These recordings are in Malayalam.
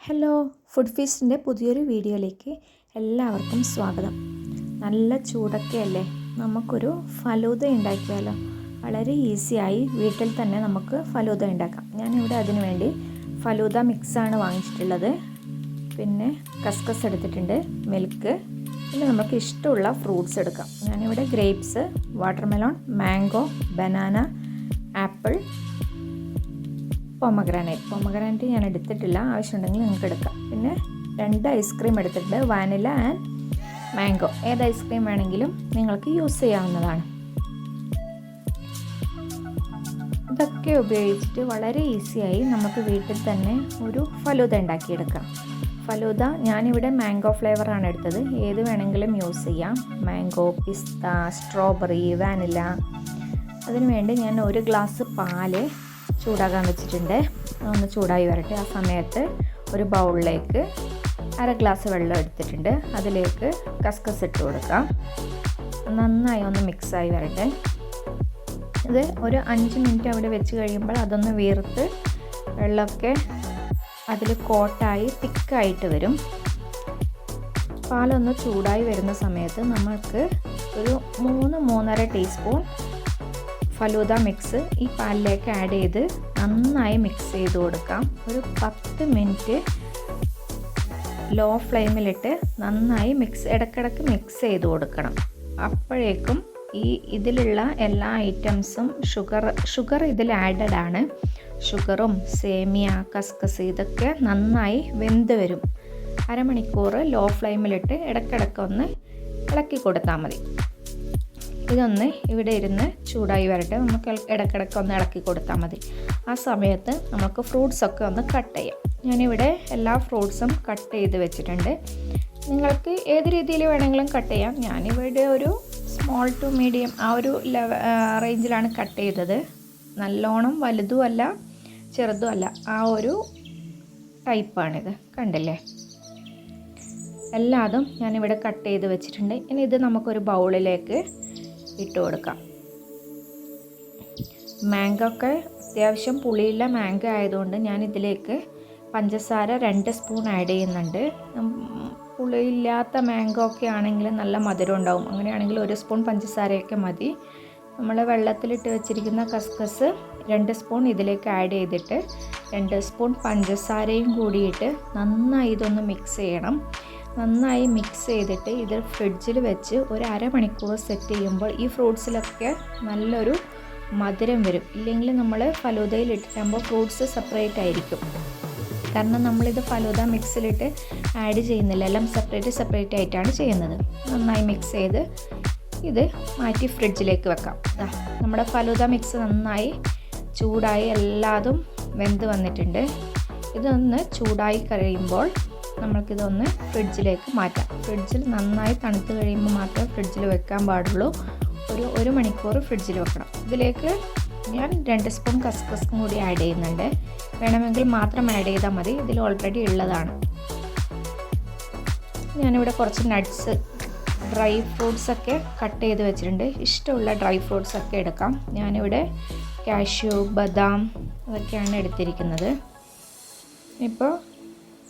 ഹലോ, ഫുഡ് ഫീസ്റ്റിൻ്റെ പുതിയൊരു വീഡിയോയിലേക്ക് എല്ലാവർക്കും സ്വാഗതം. നല്ല ചൂടൊക്കെ അല്ലേ, നമുക്കൊരു ഫലൂദ ഉണ്ടാക്കിയാലോ? വളരെ ഈസിയായി വീട്ടിൽ തന്നെ നമുക്ക് ഫലൂദ ഉണ്ടാക്കാം. ഞാനിവിടെ അതിനു വേണ്ടി ഫലൂദ മിക്സാണ് വാങ്ങിച്ചിട്ടുള്ളത്. പിന്നെ കസ്കസ് എടുത്തിട്ടുണ്ട്, മിൽക്ക്, പിന്നെ നമുക്ക് ഇഷ്ടമുള്ള ഫ്രൂട്ട്സ് എടുക്കാം. ഞാനിവിടെ grapes, watermelon, mango, banana, apple, pomegranate ഞാൻ എടുത്തിട്ടില്ല, ആവശ്യമുണ്ടെങ്കിൽ നിങ്ങൾക്ക് എടുക്കാം. പിന്നെ 2 ഐസ്ക്രീം എടുത്തിട്ടുണ്ട്, വാനില ആൻഡ് മാംഗോ. ഏത് ഐസ്ക്രീം വേണമെങ്കിലും നിങ്ങൾക്ക് യൂസ് ചെയ്യാവുന്നതാണ്. ഇതൊക്കെ ഉപയോഗിച്ചിട്ട് വളരെ ഈസിയായി നമുക്ക് വീട്ടിൽ തന്നെ ഒരു ഫലൂദ ഉണ്ടാക്കിയെടുക്കാം. ഫലൂദ ഞാനിവിടെ മാംഗോ ഫ്ലേവറാണ് എടുത്തത്. ഏത് വേണമെങ്കിലും യൂസ് ചെയ്യാം. മാംഗോ, പിസ്ത, സ്ട്രോബെറി, വാനില. അതിനുവേണ്ടി ഞാൻ 1 ഗ്ലാസ് പാല് ചൂടാകാൻ വെച്ചിട്ടുണ്ട്. ഒന്ന് ചൂടായി വരട്ടെ. ആ സമയത്ത് ഒരു ബൗളിലേക്ക് 1/2 ഗ്ലാസ് വെള്ളം എടുത്തിട്ടുണ്ട്. അതിലേക്ക് കസ്കസ് ഇട്ട് കൊടുക്കാം. നന്നായി ഒന്ന് മിക്സായി വരട്ടെ. ഇത് ഒരു 5 മിനിറ്റ് അവിടെ വെച്ച് കഴിയുമ്പോൾ അതൊന്ന് വീർത്ത് വെള്ളമൊക്കെ അതിൽ കോട്ടായി തിക്കായിട്ട് വരും. പാലൊന്ന് ചൂടായി വരുന്ന സമയത്ത് നമ്മൾക്ക് ഒരു 3-3.5 ടീസ്പൂൺ ഫലൂദ മിക്സ് ഈ പാലിലേക്ക് ആഡ് ചെയ്ത് നന്നായി മിക്സ് ചെയ്ത് കൊടുക്കാം. ഒരു 10 മിനിറ്റ് ലോ ഫ്ലെയിമിലിട്ട് നന്നായി ഇടയ്ക്കിടയ്ക്ക് മിക്സ് ചെയ്ത് കൊടുക്കണം. അപ്പോഴേക്കും ഇതിലുള്ള എല്ലാ ഐറ്റംസും ഷുഗർ ഇതിൽ ആഡഡ് ആണ്. ഷുഗറും സേമിയ, കസ്കസ് ഇതൊക്കെ നന്നായി വെന്ത് വരും. അരമണിക്കൂർ ലോ ഫ്ലെയിമിലിട്ട് ഇടയ്ക്കിടയ്ക്ക് ഒന്ന് ഇളക്കി കൊടുത്താൽ മതി. ഇതൊന്ന് ഇവിടെ ഇരുന്ന് ചൂടായി വരട്ടെ. നമുക്ക് ഇടയ്ക്കിടയ്ക്ക് ഒന്ന് ഇളക്കി കൊടുത്താൽ മതി. ആ സമയത്ത് നമുക്ക് ഫ്രൂട്ട്സൊക്കെ ഒന്ന് കട്ട് ചെയ്യാം. ഞാനിവിടെ എല്ലാ ഫ്രൂട്ട്സും കട്ട് ചെയ്ത് വെച്ചിട്ടുണ്ട്. നിങ്ങൾക്ക് ഏത് രീതിയിൽ വേണമെങ്കിലും കട്ട് ചെയ്യാം. ഞാനിവിടെ ഒരു സ്മോൾ ടു മീഡിയം ആ ഒരു റേഞ്ചിലാണ് കട്ട് ചെയ്തത്. നല്ലോണം വലുതുമല്ല ചെറുതുമല്ല, ആ ഒരു ടൈപ്പാണിത്. കണ്ടില്ലേ? എല്ലാതും ഞാനിവിടെ കട്ട് ചെയ്ത് വെച്ചിട്ടുണ്ട്. ഇനി ഇത് നമുക്കൊരു ബൗളിലേക്ക് ഇട്ട് കൊടുക്കാം. മാംഗോ ഒക്കെ അത്യാവശ്യം പുളിയുള്ള മാംഗോ ആയതുകൊണ്ട് ഞാൻ ഇതിലേക്ക് പഞ്ചസാര 2 സ്പൂൺ ആഡ് ചെയ്യുന്നുണ്ട്. പുളിയില്ലാത്ത മാംഗോ ഒക്കെ ആണെങ്കിൽ നല്ല മധുരം ഉണ്ടാവും. അങ്ങനെയാണെങ്കിൽ 1 സ്പൂൺ പഞ്ചസാരയൊക്കെ മതി. നമ്മൾ വെള്ളത്തിലിട്ട് വെച്ചിരിക്കുന്ന കസ്കസ് 2 സ്പൂൺ ഇതിലേക്ക് ആഡ് ചെയ്തിട്ട് 2 സ്പൂൺ പഞ്ചസാരയും കൂടിയിട്ട് നന്നായി ഇതൊന്ന് മിക്സ് ചെയ്യണം. നന്നായി മിക്സ് ചെയ്തിട്ട് ഇത് ഫ്രിഡ്ജിൽ വെച്ച് ഒരു അരമണിക്കൂർ സെറ്റ് ചെയ്യുമ്പോൾ ഈ ഫ്രൂട്ട്സിലൊക്കെ നല്ലൊരു മധുരം വരും. ഇല്ലെങ്കിൽ നമ്മൾ ഫലൂദയിൽ ഇട്ടിട്ടാകുമ്പോൾ ഫ്രൂട്ട്സ് സെപ്പറേറ്റ് ആയിരിക്കും. കാരണം നമ്മളിത് ഫലൂദ മിക്സിലിട്ട് ആഡ് ചെയ്യുന്നില്ല, എല്ലാം സെപ്പറേറ്റ് ആയിട്ടാണ് ചെയ്യുന്നത്. നന്നായി മിക്സ് ചെയ്ത് ഇത് മാറ്റി ഫ്രിഡ്ജിലേക്ക് വെക്കാം. നമ്മുടെ ഫലൂദ മിക്സ് നന്നായി ചൂടായി എല്ലാതും വെന്ത് വന്നിട്ടുണ്ട്. ഇതൊന്ന് ചൂടായി കഴിയുമ്പോൾ നമ്മൾക്കിതൊന്ന് ഫ്രിഡ്ജിലേക്ക് മാറ്റാം. ഫ്രിഡ്ജിൽ നന്നായി തണുത്ത് കഴിയുമ്പോൾ മാത്രമേ ഫ്രിഡ്ജിൽ വെക്കാൻ പാടുള്ളൂ. ഒരു 1 മണിക്കൂർ ഫ്രിഡ്ജിൽ വെക്കണം. ഇതിലേക്ക് ഞാൻ 2 സ്പൂൺ കസ്കസും കൂടി ആഡ് ചെയ്യുന്നുണ്ട്. വേണമെങ്കിൽ മാത്രം ആഡ് ചെയ്താൽ മതി, ഇതിൽ ഓൾറെഡി ഉള്ളതാണ്. ഞാനിവിടെ കുറച്ച് നട്ട്സ്, ഡ്രൈ ഫ്രൂട്ട്സൊക്കെ കട്ട് ചെയ്ത് വെച്ചിട്ടുണ്ട്. ഇഷ്ടമുള്ള ഡ്രൈ ഫ്രൂട്ട്സൊക്കെ എടുക്കാം. ഞാനിവിടെ കാഷ്യൂ, ബദാം അതൊക്കെയാണ് എടുത്തിരിക്കുന്നത്. ഇപ്പോൾ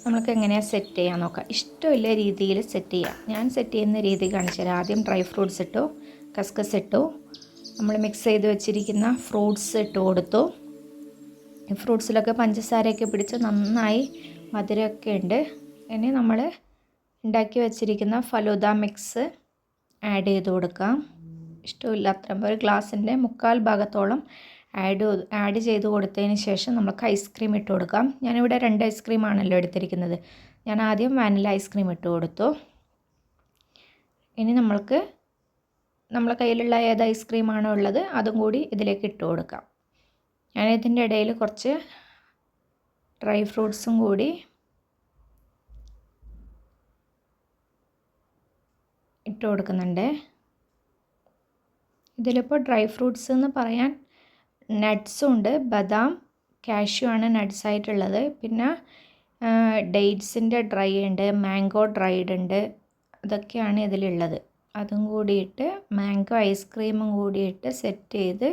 നമുക്ക് എങ്ങനെയാണ് സെറ്റ് ചെയ്യാൻ നോക്കാം. ഇഷ്ടമില്ല രീതിയിൽ സെറ്റ് ചെയ്യാം. ഞാൻ സെറ്റ് ചെയ്യുന്ന രീതി കാണിച്ചു തരാം. ആദ്യം ഡ്രൈ ഫ്രൂട്ട്സ് ഇട്ടു, കസ്കസ് ഇട്ടു, നമ്മൾ മിക്സ് ചെയ്ത് വെച്ചിരിക്കുന്ന ഫ്രൂട്ട്സ് ഇട്ട് കൊടുത്തു. ഈ ഫ്രൂട്ട്സിലൊക്കെ പഞ്ചസാരയൊക്കെ പിടിച്ച് നന്നായി മധുരമൊക്കെ ഉണ്ട്. ഇനി നമ്മൾ ഉണ്ടാക്കി വെച്ചിരിക്കുന്ന ഫലൂദ മിക്സ് ആഡ് ചെയ്ത് കൊടുക്കാം. ഇഷ്ടമില്ല അത്ര ഒരു ഗ്ലാസിൻ്റെ 1/4 ഭാഗത്തോളം ആഡ് ചെയ്ത് കൊടുത്തതിന് ശേഷം നമുക്ക് ഐസ്ക്രീം ഇട്ട് കൊടുക്കാം. ഞാനിവിടെ 2 ഐസ്ക്രീമാണല്ലോ എടുത്തിരിക്കുന്നത്. ഞാൻ ആദ്യം വാനില ഐസ്ക്രീം ഇട്ട് കൊടുത്തു. ഇനി നമ്മൾക്ക് നമ്മളെ കയ്യിലുള്ള ഏത് ഐസ്ക്രീമാണോ ഉള്ളത് അതും കൂടി ഇതിലേക്ക് ഇട്ട് കൊടുക്കാം. ഞാനിതിൻ്റെ ഇടയിൽ കുറച്ച് ഡ്രൈ ഫ്രൂട്ട്സും കൂടി ഇട്ട് കൊടുക്കുന്നുണ്ട്. ഇതിലിപ്പോൾ ഡ്രൈ ഫ്രൂട്ട്സ് എന്ന് പറയാൻ നട്ട്സും ഉണ്ട്. ബദാം, കാഷ്യൂ ആണ് നട്ട്സ് ആയിട്ടുള്ളത്. പിന്നെ ഡേറ്റ്സിൻ്റെ ഡ്രൈ ഉണ്ട്, മാംഗോ ഡ്രൈഡ് ഉണ്ട്. അതൊക്കെയാണ് ഇതിലുള്ളത്. അതും കൂടിയിട്ട് മാംഗോ ഐസ്ക്രീമും കൂടിയിട്ട് സെറ്റ് ചെയ്ത്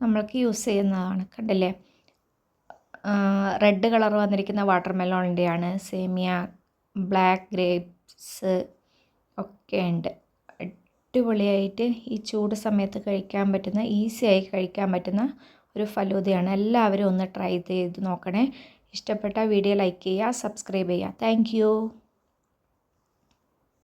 നമ്മൾക്ക് യൂസ് ചെയ്യുന്നതാണ്. കണ്ടില്ലേ? റെഡ് കളർ വന്നിരിക്കുന്ന വാട്ടർ മെലോണിൻ്റെയാണ്. സേമിയ, ബ്ലാക്ക് ഗ്രേപ്സ് ഒക്കെ ഉണ്ട്. അടിപൊളിയായിട്ട് ഈ ചൂട് സമയത്ത് കഴിക്കാൻ പറ്റുന്ന, ഈസിയായി കഴിക്കാൻ പറ്റുന്ന ഒരു ഫലൂദയാണ്. എല്ലാവരും ഒന്ന് ട്രൈ ചെയ്ത് നോക്കണേ. ഇഷ്ടപ്പെട്ട വീഡിയോ ലൈക്ക് ചെയ്യുക, സബ്സ്ക്രൈബ് ചെയ്യുക. താങ്ക്